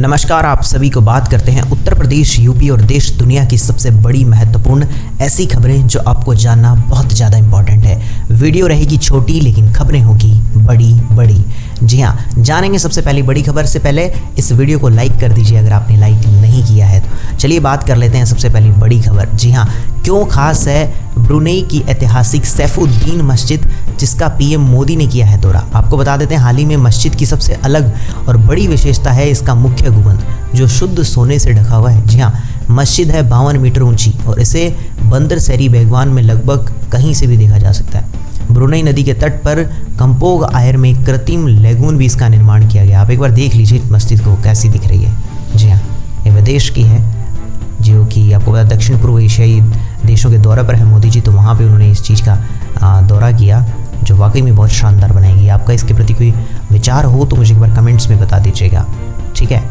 नमस्कार, आप सभी को बात करते हैं उत्तर प्रदेश, यूपी और देश दुनिया की सबसे बड़ी महत्वपूर्ण ऐसी खबरें जो आपको जानना बहुत ज़्यादा इंपॉर्टेंट है। वीडियो रहेगी छोटी लेकिन खबरें होगी बड़ी बड़ी। जी हाँ, जानेंगे सबसे पहली बड़ी खबर से पहले इस वीडियो को लाइक कर दीजिए अगर आपने लाइक नहीं किया है तो। चलिए बात कर लेते हैं सबसे पहली बड़ी खबर। जी हाँ, क्यों खास है ब्रुनेई की ऐतिहासिक सैफुद्दीन मस्जिद जिसका पीएम मोदी ने किया है दौरा। आपको बता देते हैं हाल ही में मस्जिद की सबसे अलग और बड़ी विशेषता है इसका मुख्य गुंबद जो शुद्ध सोने से ढका हुआ है। जी हाँ, मस्जिद है 52 मीटर ऊंची और इसे बंदर सेरी बेगवान में लगभग कहीं से भी देखा जा सकता है। ब्रुनेई नदी के तट पर कंपोग आयर में कृत्रिम लेगून भी इसका निर्माण किया गया। आप एक बार देख लीजिए मस्जिद को कैसी दिख रही है। जी हाँ, ये विदेश की है जो कि आपको पता दक्षिण पूर्व एशियाई देशों के दौरे पर है मोदी जी, तो वहाँ पे उन्होंने इस चीज़ का दौरा किया जो वाकई में बहुत शानदार बनाएगी। आपका इसके प्रति कोई विचार हो तो मुझे एक बार कमेंट्स में बता दीजिएगा, ठीक है।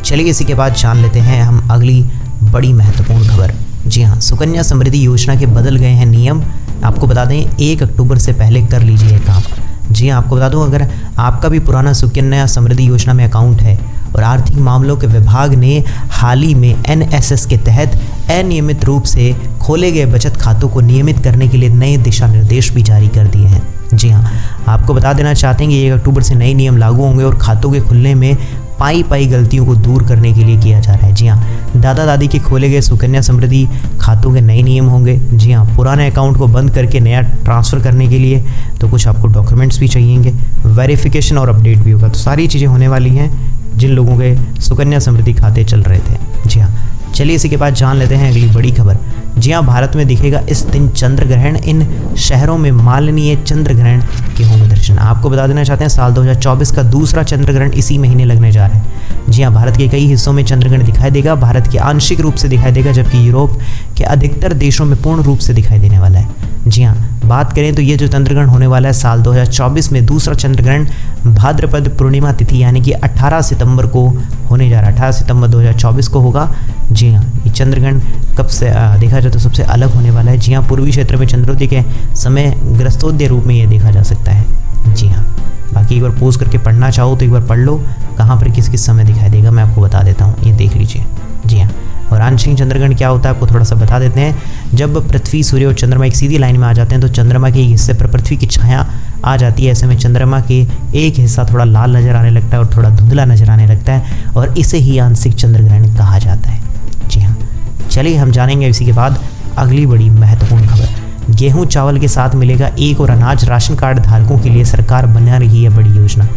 चलिए इसी के बाद जान लेते हैं हम अगली बड़ी महत्वपूर्ण खबर। जी हाँ, सुकन्या समृद्धि योजना के बदल गए हैं नियम। आपको बता दें 1 अक्टूबर से पहले कर लीजिए काम। जी हाँ, आपको बता दूं अगर आपका भी पुराना सुकन्या समृद्धि योजना में अकाउंट है और आर्थिक मामलों के विभाग ने हाल ही में एनएसएस के तहत अनियमित रूप से खोले गए बचत खातों को नियमित करने के लिए नए दिशा निर्देश भी जारी कर दिए हैं। जी हाँ, आपको बता देना चाहते हैं कि 1 अक्टूबर से नए नियम लागू होंगे और खातों के खुलने में पाई गलतियों को दूर करने के लिए किया जा रहा है। जी हाँ, दादा दादी के खोले गए सुकन्या समृद्धि खातों के नए नियम होंगे। जी हाँ, पुराने अकाउंट को बंद करके नया ट्रांसफ़र करने के लिए तो कुछ आपको डॉक्यूमेंट्स भी चाहिएंगे, वेरिफिकेशन और अपडेट भी होगा। तो सारी चीज़ें होने वाली हैं जिन लोगों के सुकन्या समृद्धि खाते चल रहे थे। जी हाँ, चलिए इसी के बाद जान लेते हैं अगली बड़ी खबर। जी हाँ, भारत में दिखेगा इस दिन चंद्र ग्रहण। इन शहरों में माननीय चंद्र ग्रहण के होंगे दर्शन। आपको बता देना चाहते हैं साल 2024 का दूसरा चंद्र ग्रहण इसी महीने लगने जा रहा है। जी हाँ, भारत के कई हिस्सों में चंद्र ग्रहण दिखाई देगा। भारत के आंशिक रूप से दिखाई देगा जबकि यूरोप के अधिकतर देशों में पूर्ण रूप से दिखाई देने वाला है। जी हाँ, बात करें तो ये जो चंद्र ग्रहण होने वाला है साल 2024 में दूसरा चंद्र ग्रहण भाद्रपद पूर्णिमा तिथि यानी कि 18 सितंबर को होने जा रहा है। 18 सितंबर 2024 को होगा। जी हाँ, ये चंद्र ग्रहण कब से देखा जाए तो सबसे अलग होने वाला है। जी हाँ, पूर्वी क्षेत्र में चंद्रोदय के समय ग्रस्तोदय रूप में ये देखा जा सकता है। जी हाँ, बाकी एक बार पोज करके पढ़ना चाहो तो एक बार पढ़ लो कहाँ पर किस किस समय दिखाई देगा, मैं आपको बता देता हूँ, ये देख लीजिए। जी हाँ, और आंशिक चंद्रग्रहण क्या होता है आपको थोड़ा सा बता देते हैं। जब पृथ्वी, सूर्य और चंद्रमा एक सीधी लाइन में आ जाते हैं तो चंद्रमा के एक हिस्से पर पृथ्वी की छाया आ जाती है। ऐसे में चंद्रमा के एक हिस्सा थोड़ा लाल नजर आने लगता है और थोड़ा धुंधला नजर आने लगता है और इसे ही आंशिक चंद्रग्रहण कहा जाता है। जी हाँ, चलिए हम जानेंगे इसी के बाद अगली बड़ी महत्वपूर्ण खबर। गेहूं चावल के साथ मिलेगा एक और अनाज। राशन कार्ड धारकों के लिए सरकार बना रही है बड़ी योजना।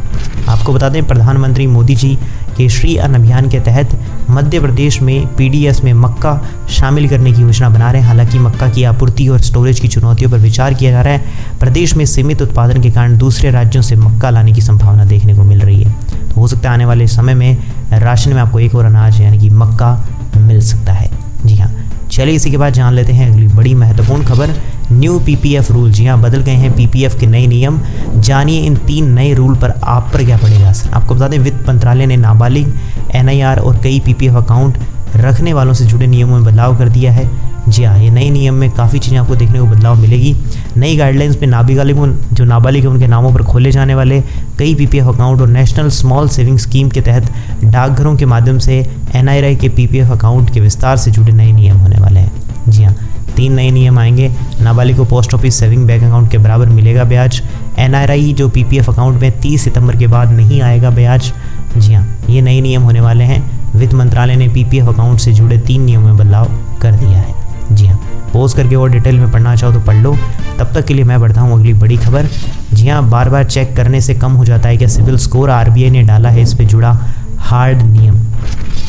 आपको बता दें प्रधानमंत्री मोदी जी के श्री अन्न अभियान के तहत मध्य प्रदेश में पीडीएस में मक्का शामिल करने की योजना बना रहे हैं। हालांकि मक्का की आपूर्ति और स्टोरेज की चुनौतियों पर विचार किया जा रहा है। प्रदेश में सीमित उत्पादन के कारण दूसरे राज्यों से मक्का लाने की संभावना देखने को मिल रही है। तो हो सकता है आने वाले समय में राशन में आपको एक और अनाज यानी कि मक्का मिल सकता है। जी हाँ, चलिए इसी के बाद जान लेते हैं अगली बड़ी महत्वपूर्ण खबर। New PPF rule. जी हाँ, बदल गए हैं पीपीएफ के नए नियम। जानिए इन 3 नए रूल पर आप पर क्या पड़ेगा असर। आपको बता दें वित्त मंत्रालय ने नाबालिग, एनआईआर और कई पीपीएफ अकाउंट रखने वालों से जुड़े नियमों में बदलाव कर दिया है। जी हाँ, ये नए नियम में काफ़ी चीज़ें आपको देखने को बदलाव मिलेगी। नई गाइडलाइंस में नाबालिग है उनके नामों पर खोले जाने वाले कई पीपीएफ अकाउंट और नेशनल स्मॉल सेविंग स्कीम के तहत डाकघरों के माध्यम से एनआरआई के पीपीएफ अकाउंट के विस्तार से जुड़े नए नियम होने वाले हैं। जी हाँ, 3 नए नियम आएंगे। नाबालिग को post office saving bank account के बराबर मिलेगा ब्याज। एनआरआई जो पीपीएफ अकाउंट में 30 सितंबर के बाद नहीं आएगा ब्याज। जी हाँ, ये नए नियम होने वाले हैं। वित्त मंत्रालय ने पीपीएफ अकाउंट से जुड़े 3 नियमों में बदलाव कर दिया है। जी हाँ, पोस्ट करके और डिटेल में पढ़ना चाहो तो पढ़ लो। तब तक के लिए मैं बढ़ता हूँ अगली बड़ी खबर। जी हाँ, बार बार चेक करने से कम हो जाता है क्या सिविल स्कोर। आरबीआई ने डाला है इस पे जुड़ा हार्ड नियम।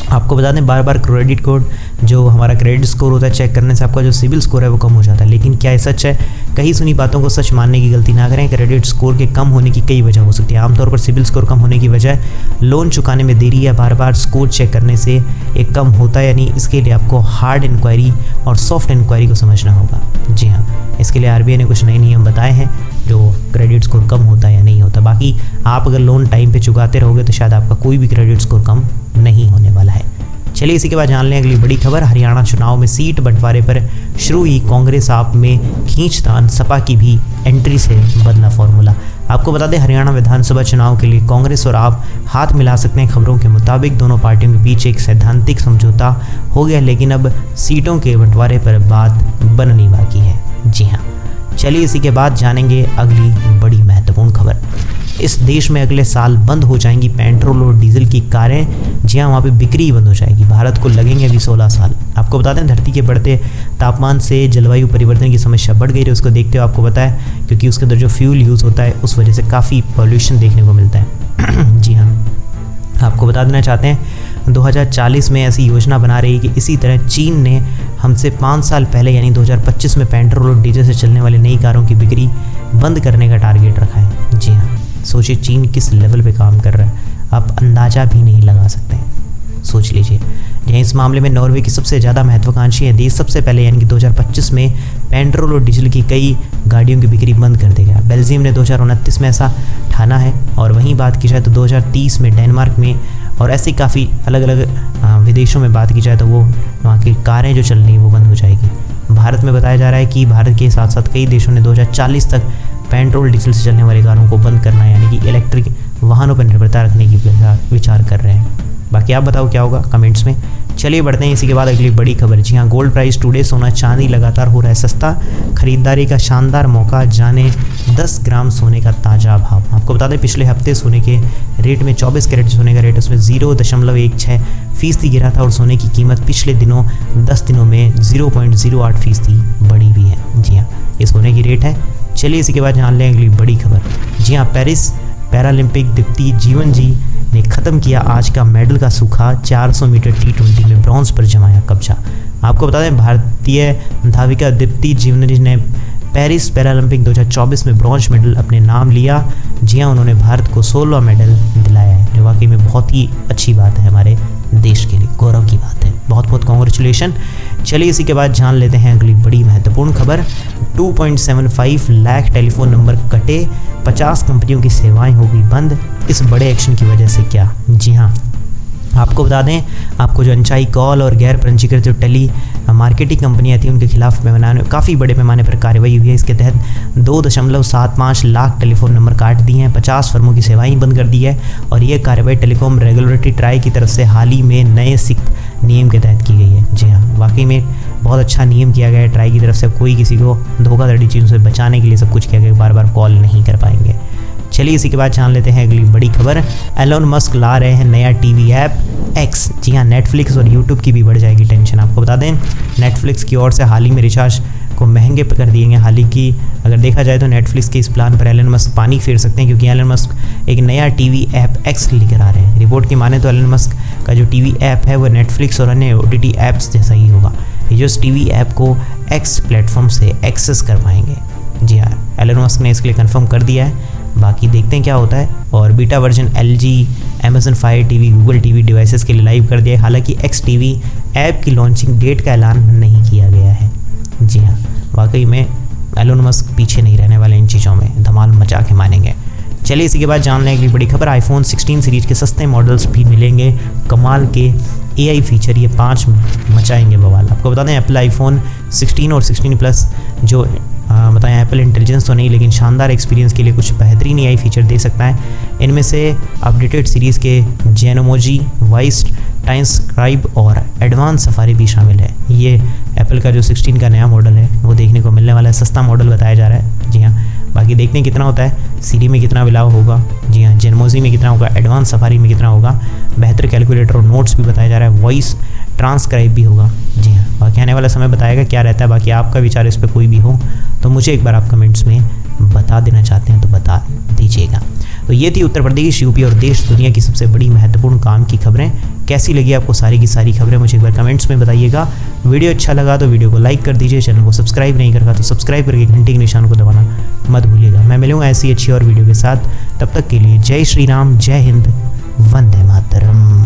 आपको बता दें बार बार क्रेडिट कोड जो हमारा क्रेडिट स्कोर होता है चेक करने से आपका जो सिविल स्कोर है वो कम हो जाता है। लेकिन क्या ये सच है? कहीं सुनी बातों को सच मानने की गलती ना करें। क्रेडिट स्कोर के कम होने की कई वजह हो सकती है। आमतौर पर सिविल स्कोर कम होने की वजह लोन चुकाने में देरी या बार बार स्कोर चेक करने से एक कम होता है। यानी इसके लिए आपको हार्ड इंक्वायरी और सॉफ्ट इंक्वायरी को समझना होगा। जी हाँ, इसके लिए आरबीआई ने कुछ नए नियम बताए हैं जो क्रेडिट स्कोर कम होता है या नहीं होता। बाकी आप अगर लोन टाइम पे चुकाते रहोगे तो शायद आपका कोई भी क्रेडिट स्कोर कम नहीं होने वाला है। चलिए इसी के बाद जान लें अगली बड़ी खबर। हरियाणा चुनाव में सीट बंटवारे पर शुरू हुई कांग्रेस आप में खींचतान। सपा की भी एंट्री से बदला फॉर्मूला। आपको बता दें हरियाणा विधानसभा चुनाव के लिए कांग्रेस और आप हाथ मिला सकते हैं। खबरों के मुताबिक दोनों पार्टियों के बीच एक सैद्धांतिक समझौता हो गया, लेकिन अब सीटों के बंटवारे पर बात बननी बाकी है। जी हाँ, चलिए इसी के बाद जानेंगे अगली बड़ी महत्वपूर्ण खबर। इस देश में अगले साल बंद हो जाएंगी पेट्रोल और डीजल की कारें। जी हाँ, वहाँ पे बिक्री ही बंद हो जाएगी। भारत को लगेंगे अभी 16 साल। आपको बता दें धरती के बढ़ते तापमान से जलवायु परिवर्तन की समस्या बढ़ गई है। उसको देखते हुए आपको पता है, क्योंकि उसके अंदर जो फ्यूल यूज़ होता है उस वजह से काफ़ी पॉल्यूशन देखने को मिलता है। जी हाँ, आपको बता देना चाहते हैं 2040 में ऐसी योजना बना रही है कि इसी तरह चीन ने हमसे 5 साल पहले यानी 2025 में पेट्रोल और डीजल से चलने वाली नई कारों की बिक्री बंद करने का टारगेट रखा है। जी हाँ, सोचिए चीन किस लेवल पे काम कर रहा है, आप अंदाज़ा भी नहीं लगा सकते हैं। सोच लीजिए। यहीं इस मामले में नॉर्वे की सबसे ज़्यादा महत्वाकांक्षी है देश सबसे पहले यानी कि 2025 में पेट्रोल और डीजल की कई गाड़ियों की बिक्री बंद कर देगा। बेल्जियम ने 2029 में ऐसा ठाना है। और वहीं बात की जाए तो 2030 में डेनमार्क में और ऐसे काफ़ी अलग अलग विदेशों में बात की जाए तो वो वहाँ की कारें जो चल रही हैं वो बंद हो जाएगी। भारत में बताया जा रहा है कि भारत के साथ साथ कई देशों ने 2040 तक पेट्रोल डीजल से चलने वाली कारों को बंद करना है, यानी कि इलेक्ट्रिक वाहनों पर निर्भरता रखने की विचार कर रहे हैं। बाकी आप बताओ क्या होगा कमेंट्स में। चलिए बढ़ते हैं इसी के बाद अगली बड़ी खबर। जी हाँ, गोल्ड प्राइस टुडे सोना चांदी लगातार हो रहा है सस्ता, खरीदारी का शानदार मौका, जाने 10 ग्राम सोने का ताज़ा भाव। आपको बता दें पिछले हफ्ते सोने के रेट में 24 कैरेट सोने का रेट उसमें 0.16% गिरा था और सोने की कीमत पिछले 10 दिनों में 0.08% बढ़ी हुई है। जी हाँ, ये सोने की रेट है। चलिए इसी के बाद जान लें अगली बड़ी खबर। जी हाँ, पेरिस पैरालंपिक दीप्ति जीवन जी ने ख़त्म किया आज का मेडल का सूखा, 400 मीटर T20 में ब्रॉन्ज पर जमाया कब्जा। आपको बता दें भारतीय धाविका दीप्ति जीवनजी ने पेरिस पैरालंपिक 2024 में ब्रॉन्ज मेडल अपने नाम लिया। जी हाँ, उन्होंने भारत को 16 मेडल दिलाया है, जो वाकई में बहुत ही अच्छी बात है, हमारे देश के लिए गौरव की बात है। बहुत बहुत कॉन्ग्रेचुलेशन। चलिए इसी के बाद जान लेते हैं अगली बड़ी महत्वपूर्ण खबर। 2.75 लाख टेलीफोन नंबर कटे, 50 कंपनियों की सेवाएं होगी बंद। इस बड़े एक्शन की वजह से क्या? जी हाँ, आपको बता दें आपको जो अनचाही कॉल और गैर पंजीकृत जो टेली मार्केटिंग कंपनियां थी उनके खिलाफ काफ़ी बड़े पैमाने पर कार्रवाई हुई है। इसके तहत 2.75 लाख टेलीफोन नंबर काट दिए हैं, 50 फर्मों की सेवाएं बंद कर दी है। और ये कार्रवाई टेलीकॉम रेगुलेटरी ट्राई की तरफ से हाल ही में नए सिक्स नियम के तहत की गई है। जी हाँ, वाकई में बहुत अच्छा नियम किया गया है ट्राई की तरफ से। कोई किसी को धोखाधड़ी चीज़ों से बचाने के लिए सब कुछ किया गया, बार बार कॉल नहीं कर पाएंगे। चलिए इसी के बाद जान लेते हैं अगली बड़ी खबर। एलोन मस्क ला रहे हैं नया टीवी ऐप एक्स। जी हाँ, नेटफ्लिक्स और यूट्यूब की भी बढ़ जाएगी टेंशन। आपको बता दें नेटफ्लिक्स की ओर से हाल ही में रिचार्ज को महंगे कर दिए गए। हाल ही अगर देखा जाए तो नेटफ्लिक्स के इस प्लान पर एलन मस्क पानी फेर सकते हैं, क्योंकि एलन मस्क एक नया टीवी ऐप एक्स लेकर आ रहे हैं। रिपोर्ट की माने तो एलन मस्क का जो टीवी ऐप है वो नेटफ्लिक्स और अन्य OTT ऐप्स जैसा ही होगा। ये जो टीवी ऐप को एक्स प्लेटफॉर्म से एक्सेस कर पाएंगे। जी हाँ, एलन मस्क ने इसके लिए कंफर्म कर दिया है। बाकी देखते हैं क्या होता है। और beta version LG, Amazon Fire TV, Google TV devices के लिए लाइव कर दिया है। हालांकि एक्स टीवी ऐप की लॉन्चिंग डेट का ऐलान नहीं किया गया है। जी हाँ, वाकई में एलोन मस्क पीछे नहीं रहने वाले इन चीज़ों में, धमाल मचा के मानेंगे। चलिए इसी के बाद जान लें अगली बड़ी खबर। iPhone 16 सीरीज के सस्ते मॉडल्स भी मिलेंगे कमाल के AI फीचर, ये 5 मचाएंगे बवाल। आपको बता दें एप्पल iPhone 16 और 16 प्लस जो बताएं एप्पल इंटेलिजेंस तो नहीं लेकिन शानदार एक्सपीरियंस के लिए कुछ बेहतरीन AI फीचर दे सकता है। इनमें से अपडेटेड सीरीज़ के जेनोमोजी, वॉइस ट्रांसक्राइब और एडवांस सफारी भी शामिल है। ये एप्पल का जो 16 का नया मॉडल है वो देखने को मिलने वाला है। सस्ता मॉडल बताया जा रहा है। जी हाँ, बाकी देखते हैं कितना होता है। सीरी में कितना मिलाव होगा, जी हाँ, जेनोमोजी में कितना होगा, एडवांस सफारी में कितना होगा, बेहतर कैलकुलेटर और नोट्स भी बताया जा रहा है, वॉइस ट्रांसक्राइब भी होगा। जी हाँ, बाकी आने वाला समय बताएगा क्या रहता है। बाकी आपका विचार इस पर कोई भी हो तो मुझे एक बार आप कमेंट्स में बता देना चाहते हैं तो बता दीजिएगा। तो ये थी उत्तर प्रदेश, यूपी और देश दुनिया की सबसे बड़ी महत्वपूर्ण काम की खबरें। कैसी लगी आपको सारी की सारी खबरें मुझे एक बार कमेंट्स में बताइएगा। वीडियो अच्छा लगा तो वीडियो को लाइक कर दीजिए, चैनल को सब्सक्राइब नहीं करता तो सब्सक्राइब करके घंटे के निशान को दबाना मत भूलिएगा। मैं मिलूंगा ऐसी अच्छी और वीडियो के साथ, तब तक के लिए जय श्री राम, जय हिंद, वंदे मातरम।